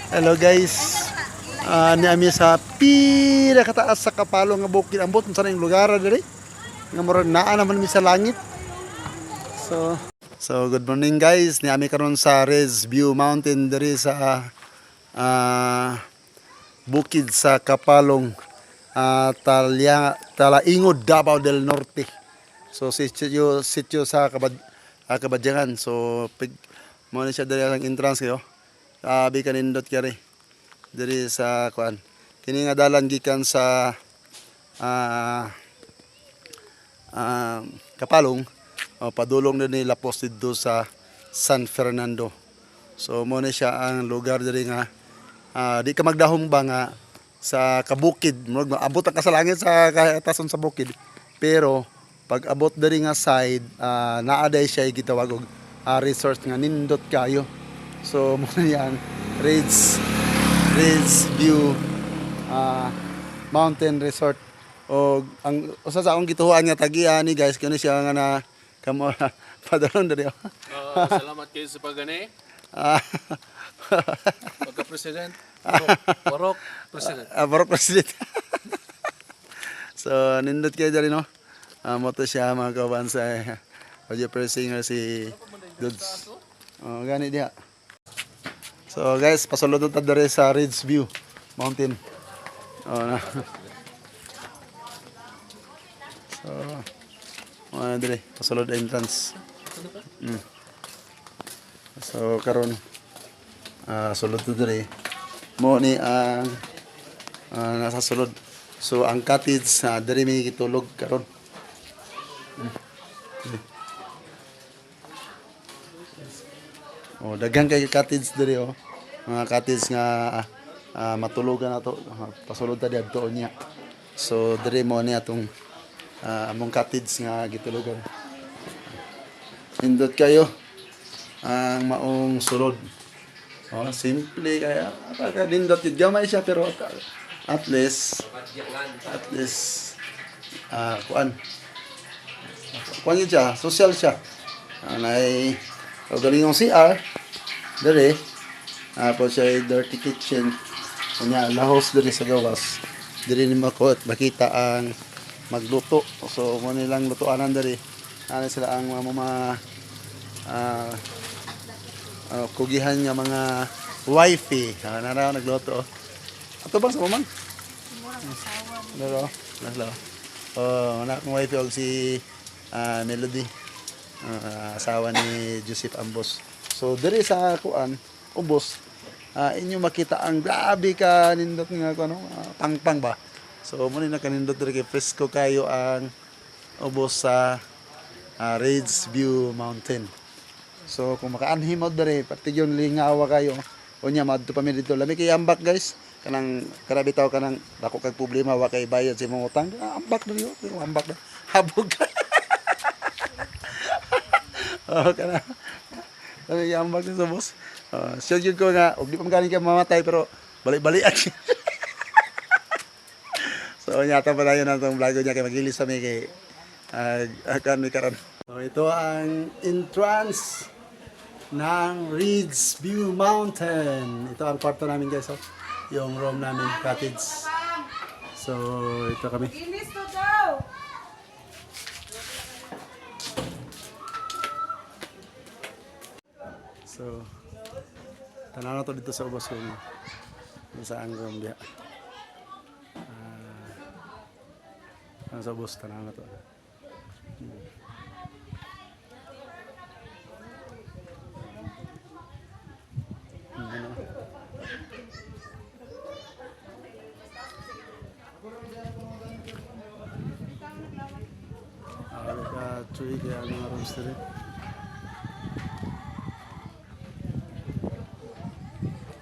Hello guys. Niami sa pinakataas sa kapalo nga bukid ambot unsa na yung lugar diri. Nga murag naa naman mi sa langit. So good morning guys. Niami karon sa Res View Mountain diri sa bukid sa Kapalong Talaingod, Davao del Norte. So sitio sa Kabadyangan. So mo ni siya diri ang entrance kayo. Abi kanindot kari diri sa kuan. Kini nga dalan gikan sa Kapalong padulong din ni Lapos dito sa San Fernando. So mo ni siya ang lugar diri nga di ka magdahom ba nga sa kabukid, abot ka sa langit sa kahatason sa bukid. Pero pag abot diri nga side naaday siya gitawag og resort nga nindot kayo. So mo yan Ridge View Mountain Resort. O ang usa sa akong gituhuan nga tagian ni guys kani siya nga na kamo padalon diri. Salamat kayo sa pagani. Pagka-president. Barok president. Barok president. So nindot kayo diri no. Mo to siya mga kawan sa audio singer si Dudes. Gani diha. So guys, pasulod ta diri sa Ridge View Mountain. Na. So diri, pasulod entrance. So karon sulod to diri. Mo ni ang nasa sulod. So ang cottage diri mi gitulog karon. Daghang kay cottage diri mga cottage nga matulugan nato pasulod ta diadto niya. So diri mo ni atong among cottage nga gitulugan. Nindot kayo ang maong sulod. Simple kaya nindot yun gamay siya pero at least kuan yun siya, social siya. Nay galingong CR dere po siya dirty kitchen kanya lahos dere sa gawas dere ni makot makita ang magluto. So mo nilang lutuanan dere ano sila ang kugihan nga mga wifi naraw nagluto ato bang sa mamang naro anak ng wifi og si Melody asawa ni Joseph Ambos. So diri sa kuan ubos inyo makita ang grabe ka nindot nga kuno pangpang ba. So mo ni nakanindot diri kay fresco kayo ang ubos sa Ridge View Mountain. So kung makaanhim mod diri partigyon lingawa kayo unya madto pa mi dito lami kay ambak guys kanang karabitaw kanang dako kag problema wa kay bayad sa imong utang ambak diri ambak na habog ka. Kana. Sabi yambag ni sa boss. Sure yun ko nga, huwag di pa magaling ka mamatay pero balik-balikan. So nyata pa tayo na itong vlog niya kay magilis sa may kay akan may karon. So ito ang entrance ng Ridge View Mountain. Ito ang kwarto namin guys. Yung room namin, cottage. So ito kami. So, tanaw na to dito sa ubos kung saan room diya. Sa ubos, tanaw na to. Cuy kaya mga rooms dito.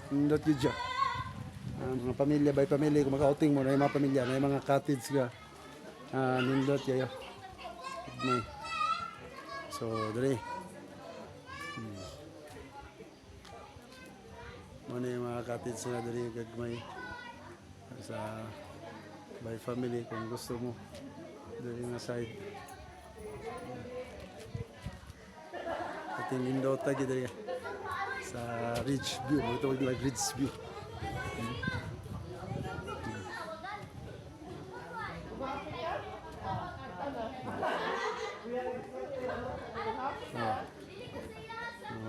Nindot yun siya. Mga pamilya by pamilya, kung maka-outing mo, na yung mga pamilya, na yung mga cottage ka. Nindot kayo. So, dali. Ano yung mga cottage na dali gagmay. Sa by family, kung gusto mo. Dali nga side. Ating nindot tayo dali. Sa Ridge View, ito like Ridge View.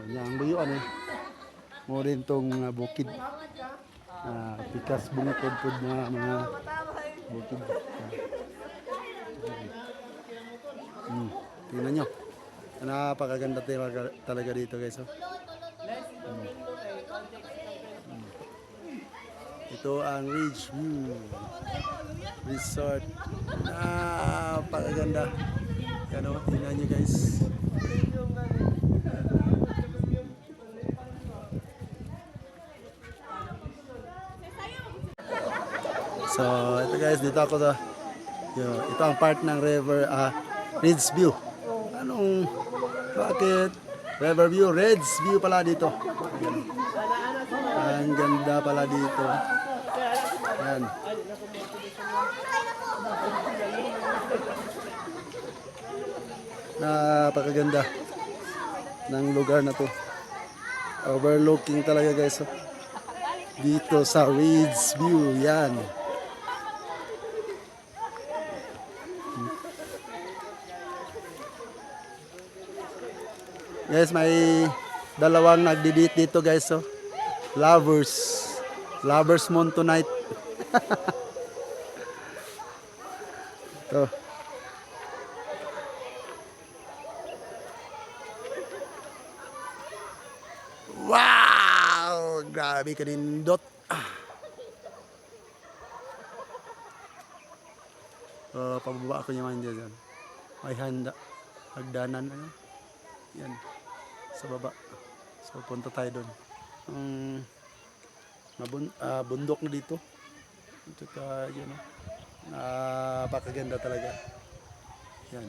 Yang luyuan eh. Mo rin tong bukid. Pikas bungkod po na mga bukid. Tingnan nyo. Napakaganda talaga dito guys. Oh. Ito ang Ridge View Resort. Napakaganda. Yan o, tingnan nyo guys. So, ito guys, dito ako sa ito ang part ng Ridge View. Bakit? River View, Ridge View pala dito. Ang ganda pala dito. Yan. Napakaganda ng lugar na to. Overlooking talaga guys. Oh. Dito sa Ridge View, yan. Guys, may dalawang nagdi-date dito guys. Oh. Lovers Moon tonight. Ito. Wow! Grabe kanindot. Pababa ako naman dyan. May hagdanan. Ano? Yan. Sa baba. So punta tayo doon. Bundok na dito. Tsaka yun. Napakaganda talaga. Yan.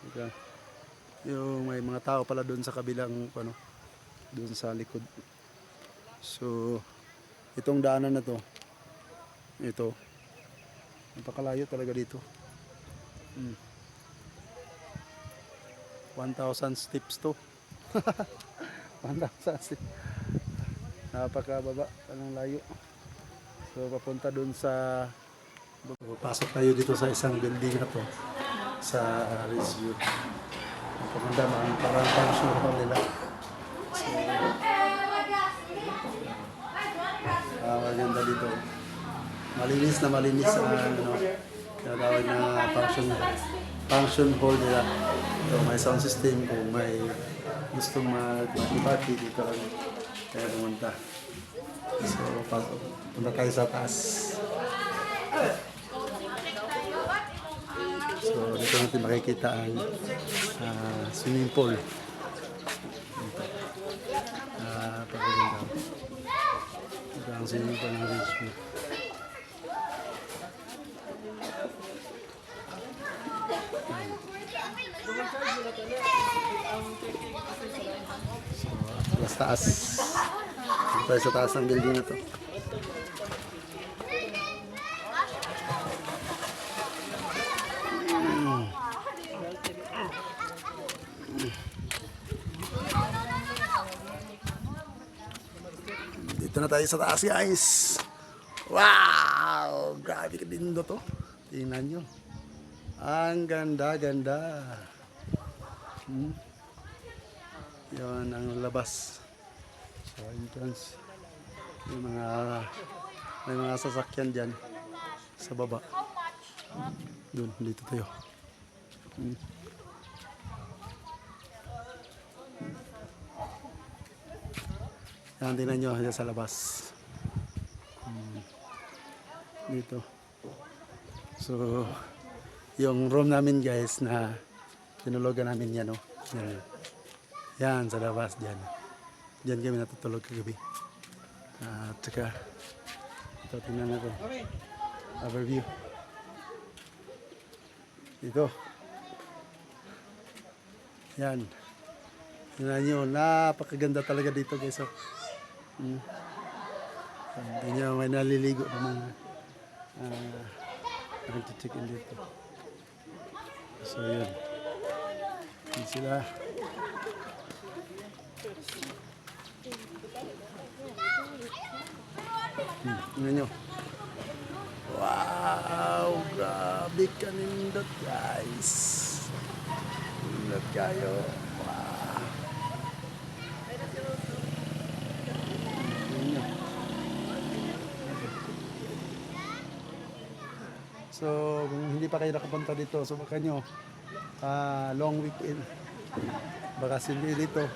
Tsaka, yung may mga tao pala doon sa kabilang doon sa likod. So itong daanan na to. Ito. Napakalayo talaga dito. 1,000 steps to. 1,000 steps. Napakababa, anong layo. So papunta dun sa pasok tayo dito sa isang building na to sa Ridge View. Paganda man parang function hall nila. So, maganda dito. Malinis ang tinatawag na function hall nila. So, may sound system kung may gusto mag-party dito lang kaya pumunta. So, punta tayo sa taas. So, dito natin makikita ang swimming pool. Pagkaganda. Ito ang swimming pool ng Ridge View. So, taas. Dito tayo sa taas ng building na to. Dito na tayo sa taas guys. Wow! Grabe ka din to. Tingnan nyo. Ang ganda-ganda. Yan ang labas. So entrance. May mga sasakyan dyan sa baba. Doon, dito tayo. Yan, tingnan nyo dyan sa labas. Dito. So, yung room namin guys na tinulogan namin yan, oh. Yan, sa labas dyan. Dyan kami natutulog kagabi. At saka, ito, tingnan natin. Overview. Dito. Yan. Tingnan nyo, napakaganda talaga dito guys. Oh. Tingnan nyo, may naliligo na mga nag-check-in dito. So yun. Yan sila. Tingnan nyo. Wow! Grabe ka nindot, guys. Nindot kayo. Wow! Tingnan nyo. So, kung hindi pa kayo nakapunta dito, subukan nyo. Long weekend. Baka sindi dito.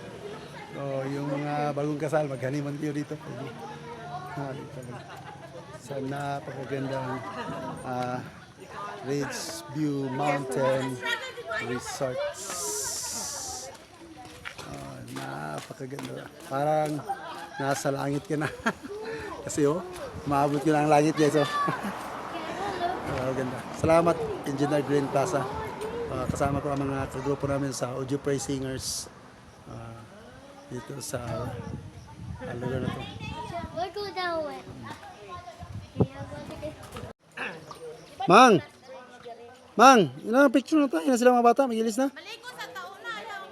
So, yung mga bagong kasal, maghaniman kayo dito. Dito lang. Sa napakagandang Ridge View Mountain Resorts. Napakaganda. Parang nasa langit ka na. Kasi maabot ko na ang langit guys. Ganda. Salamat Engineer Green Plaza. Kasama ko ang mga kagrupo namin sa Audio Praise Singers dito sa lugar na to. We'll go that way. Mang! Mang! Ilang picture na tayo. Ilan sila mga bata? Magilis na? Maligo sa taon na ayaw.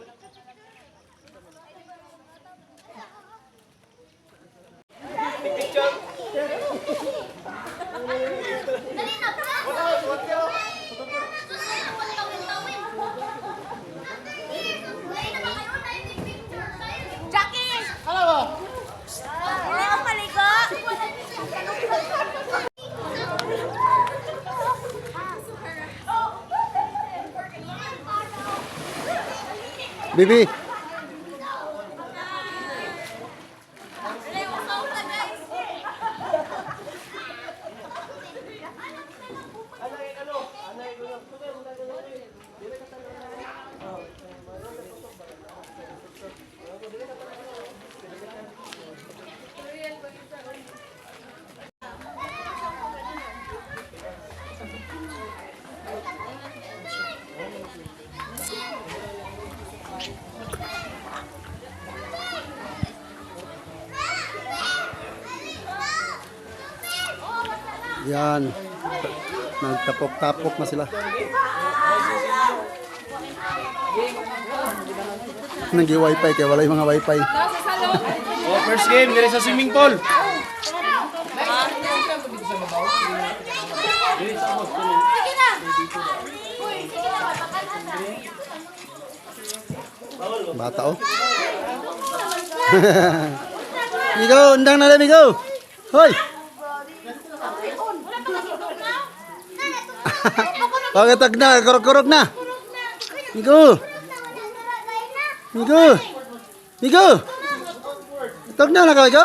Dali na. Jackie! Hello. Dali ako maligo. Bibi! Yan. Nagtapok-tapok na sila. Nag-wifi kaya wala yung mga wifi. Oh, first game, dire sa swimming pool. Sige na. Uy, sige na. Baka na. Bata Migo, undang na lang Migo. Hoy! Pagkatag na, kurog-kurog na. Migo! Migo! Migo! Tag na lang ka, Migo?